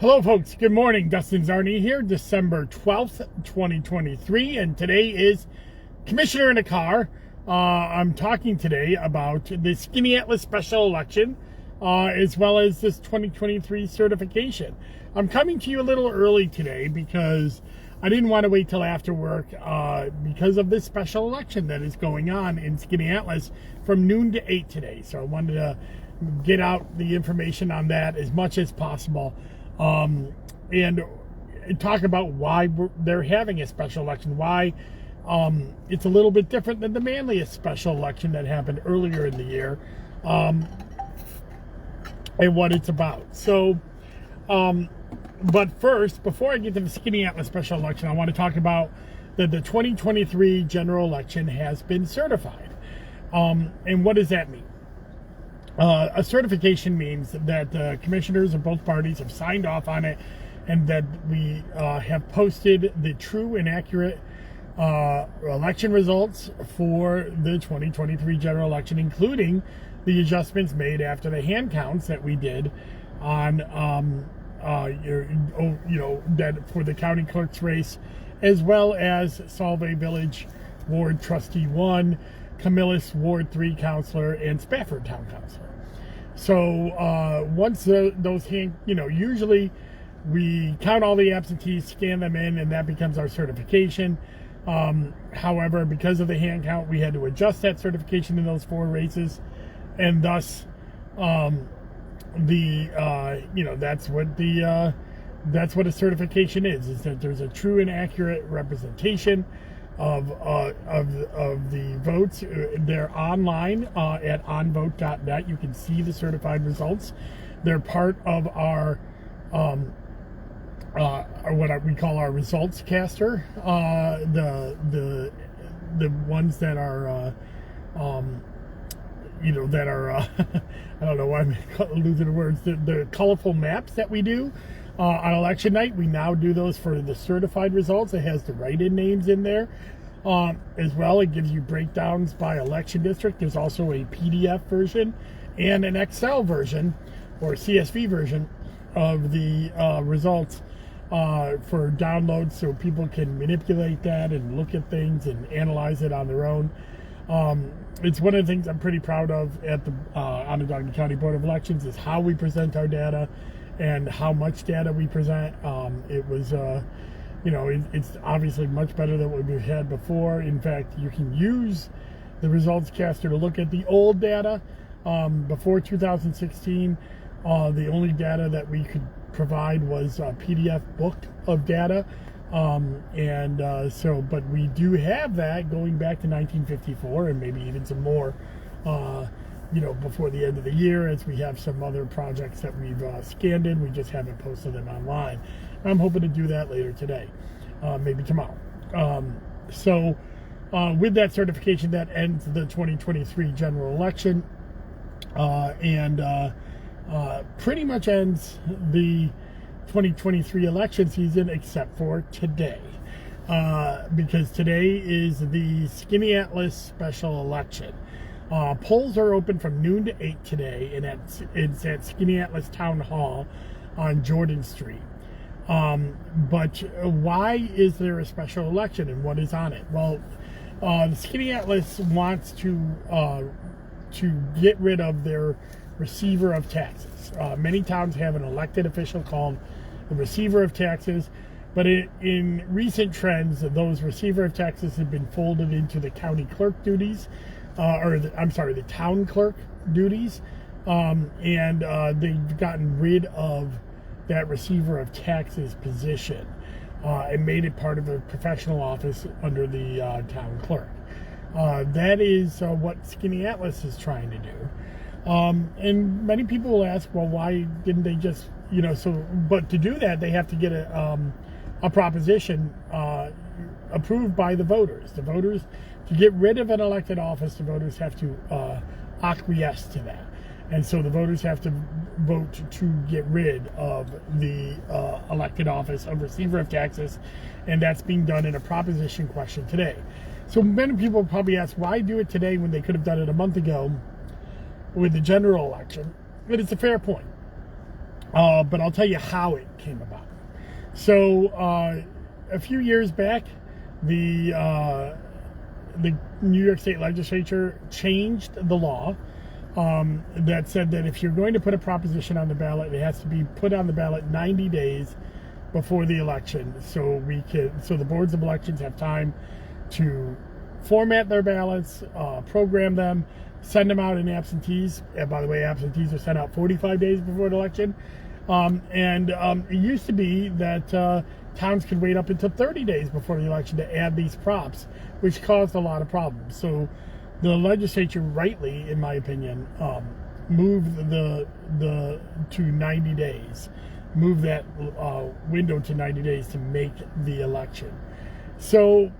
Hello folks, good morning. Dustin Zarni here, December 12th, 2023, and today is Commissioner in a Car. I'm talking today about the Skaneateles special election, as well as this 2023 certification. I'm coming to you a little early today because I didn't want to wait till after work because of this special election that is going on in Skaneateles from noon to 8 today. So I wanted to get out the information on that as much as possible. And talk about why they're having a special election, why it's a little bit different than the manliest special election that happened earlier in the year, and what it's about. So, but first, before I get to the Skaneateles special election, I want to talk about that the 2023 general election has been certified. And what does that mean? A certification means that the commissioners of both parties have signed off on it, and that we have posted the true and accurate election results for the 2023 general election, including the adjustments made after the hand counts that we did on, that for the county clerk's race, as well as Solvay Village Ward Trustee 1, Camillus Ward 3 Counselor, and Spafford Town Councilor. So once those usually we count all the absentees, scan them in, and that becomes our certification. However, because of the hand count, we had to adjust that certification in those 4 races, and thus that's what a certification is that there's a true and accurate representation of the votes. They're online at onvote.net. You can see the certified results. They're part of our what we call our results caster. The ones that are that are I don't know why I'm losing the words. The colorful maps that we do on election night, we now do those for the certified results. It has the write-in names in there as well. It gives you breakdowns by election district. There's also a PDF version and an Excel version or CSV version of the results for download, so people can manipulate that and look at things and analyze it on their own. It's one of the things I'm pretty proud of at the Onondaga County Board of Elections is how we present our data and how much data we present. It was, it's obviously much better than what we've had before. In fact, you can use the results caster to look at the old data. Before 2016, the only data that we could provide was a PDF book of data. But we do have that going back to 1954 and maybe even some more, before the end of the year, as we have some other projects that we've scanned in. We just haven't posted them online. I'm hoping to do that later today, maybe tomorrow. With that certification, that ends the 2023 general election, and pretty much ends the 2023 election season, except for today, because today is the Skaneateles special election. Polls are open from noon to 8 today, and it's at Skaneateles Town Hall on Jordan Street. But why is there a special election, and what is on it? Well, the Skaneateles wants to get rid of their receiver of taxes. Many towns have an elected official called the receiver of taxes, but in recent trends, those receiver of taxes have been folded into the county clerk duties, the town clerk duties, and they've gotten rid of that receiver of taxes position and made it part of a professional office under the town clerk. That is what Skaneateles is trying to do. And many people will ask, well, why didn't they just, but to do that, they have to get a proposition approved by the voters. The voters, to get rid of an elected office, the voters have to acquiesce to that. And so the voters have to vote to get rid of the elected office of receiver of taxes, and that's being done in a proposition question today. So many people probably ask, why do it today when they could have done it a month ago with the general election? But it's a fair point. but I'll tell you how it came about. So a few years back, the New York State Legislature changed the law that said that if you're going to put a proposition on the ballot, it has to be put on the ballot 90 days before the election, so the boards of elections have time to format their ballots, program them, send them out in absentees. And by the way, absentees are sent out 45 days before the election. It used to be that towns could wait up until 30 days before the election to add these props, which caused a lot of problems. So the legislature, rightly, in my opinion, moved the to 90 days. Move that window to 90 days to make the election. So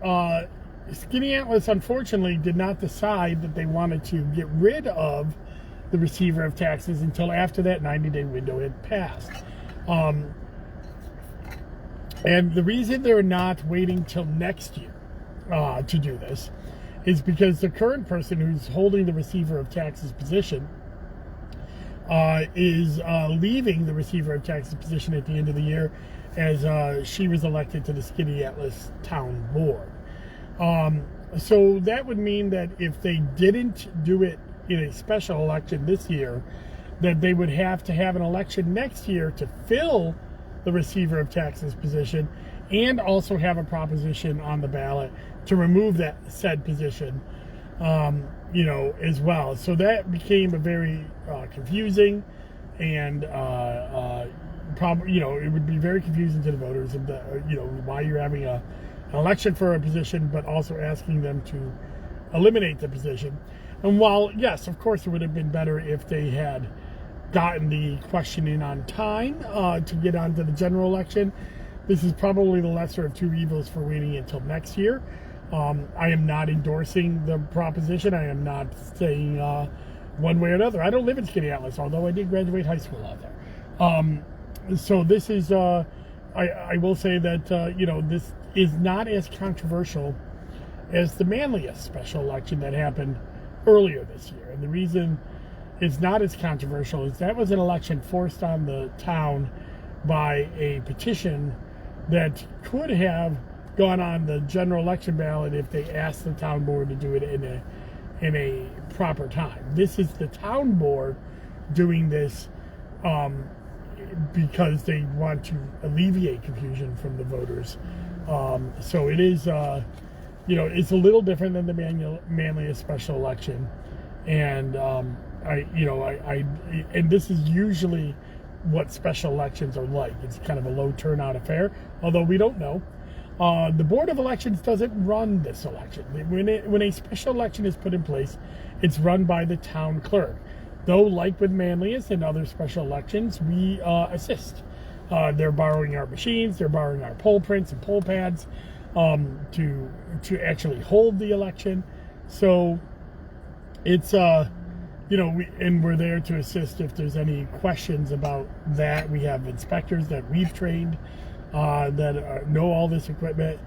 Skaneateles, unfortunately, did not decide that they wanted to get rid of the receiver of taxes until after that 90-day window had passed. And the reason they're not waiting till next year to do this is because the current person who's holding the receiver of taxes position is leaving the receiver of taxes position at the end of the year, as she was elected to the Skaneateles town board. So that would mean that if they didn't do it in a special election this year, that they would have to have an election next year to fill the receiver of taxes position, and also have a proposition on the ballot to remove that said position, as well. So that became a very confusing, and it would be very confusing to the voters of why you're having an election for a position, but also asking them to eliminate the position. And while, yes, of course, it would have been better if they had gotten the question in on time to get onto the general election, this is probably the lesser of two evils for waiting until next year. I am not endorsing the proposition. I am not saying one way or another. I don't live in Skaneateles, although I did graduate high school out there. So this is, I will say that, this is not as controversial as the manliest special election that happened earlier this year. And the reason it's not as controversial is that was an election forced on the town by a petition that could have gone on the general election ballot if they asked the town board to do it in a proper time. This is the town board doing this because they want to alleviate confusion from the voters. So it is, it's a little different than the manliest special election, and and this is usually what special elections are like. It's kind of a low turnout affair, although we don't know. The Board of Elections doesn't run this election. When a special election is put in place, it's run by the town clerk. Though, like with manliest and other special elections, we assist. They're borrowing our machines, they're borrowing our poll prints and poll pads to actually hold the election. So it's we're there to assist if there's any questions about that. We have inspectors that we've trained that know all this equipment,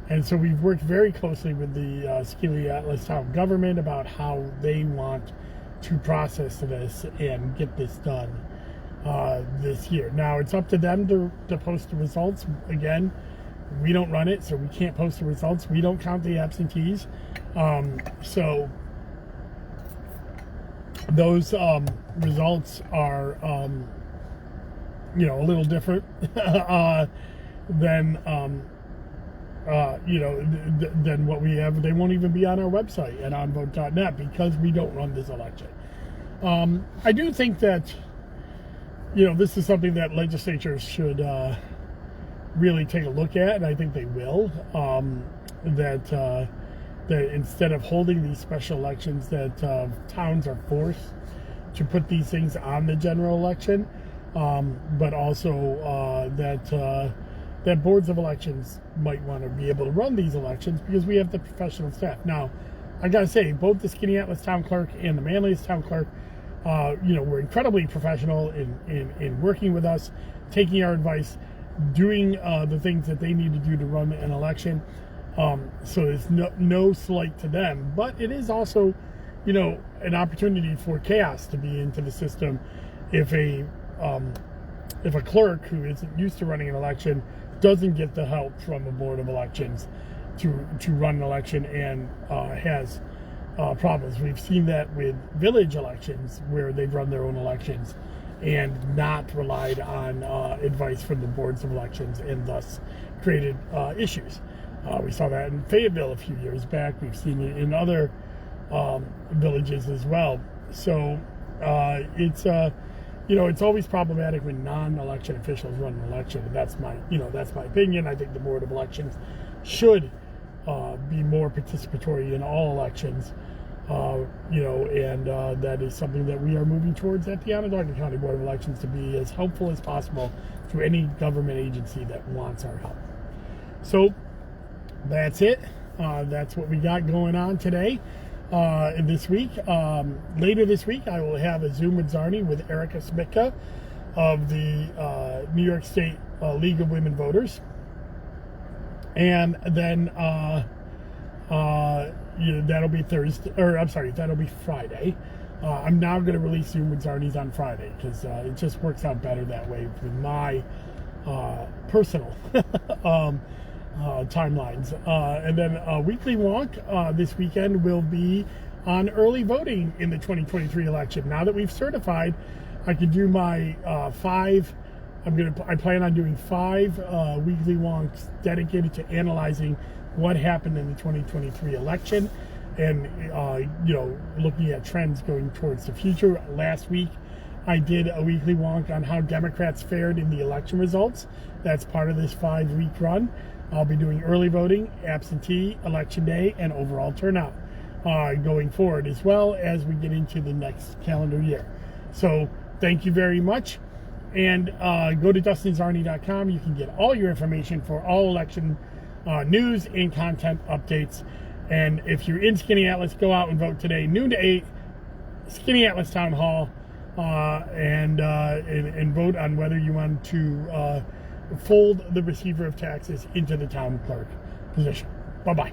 and so we've worked very closely with the Skaneateles town government about how they want to process this and get this done this year. Now it's up to them to post the results. Again, we don't run it, so we can't post the results. We don't count the absentees. So those results are, a little different than than what we have. They won't even be on our website at onvote.net because we don't run this election. I do think that, this is something that legislatures should really take a look at, and I think they will, that instead of holding these special elections, that towns are forced to put these things on the general election, but also that boards of elections might want to be able to run these elections because we have the professional staff. Now, I gotta say, both the Skaneateles town clerk and the manliest town clerk, were incredibly professional in working with us, taking our advice, doing the things that they need to do to run an election. So there's no slight to them, but it is also, an opportunity for chaos to be into the system if a if a clerk who isn't used to running an election doesn't get the help from a board of elections to run an election and has problems. We've seen that with village elections where they've run their own elections and not relied on advice from the boards of elections, and thus created issues. We saw that in Fayetteville a few years back. We've seen it in other villages as well. So it's it's always problematic when non-election officials run an election. And that's my opinion. I think the board of elections should be more participatory in all elections. And that is something that we are moving towards at the Onondaga County Board of Elections, to be as helpful as possible to any government agency that wants our help. So that's it. That's what we got going on today. This week. Later this week, I will have a Zoom with Zarni with Erica Smitka of the New York State League of Women Voters. And then that'll be that'll be Friday. I'm now going to release Zoom with Zarni's on Friday because it just works out better that way with my personal timelines. And then a weekly wonk this weekend will be on early voting in the 2023 election. Now that we've certified, I can do my 5. I plan on doing 5 weekly wonks dedicated to analyzing what happened in the 2023 election and looking at trends going towards the future. Last week I did a weekly wonk on how Democrats fared in the election results. That's part of this 5-week run. I'll be doing early voting, absentee, election day, and overall turnout going forward, as well as we get into the next calendar year. So thank you very much. And go to DustinZarni.com. You can get all your information for all election news and content updates. And if you're in Skaneateles, go out and vote today, noon to 8, Skaneateles Town Hall, and vote on whether you want to fold the receiver of taxes into the town clerk position. Bye-bye.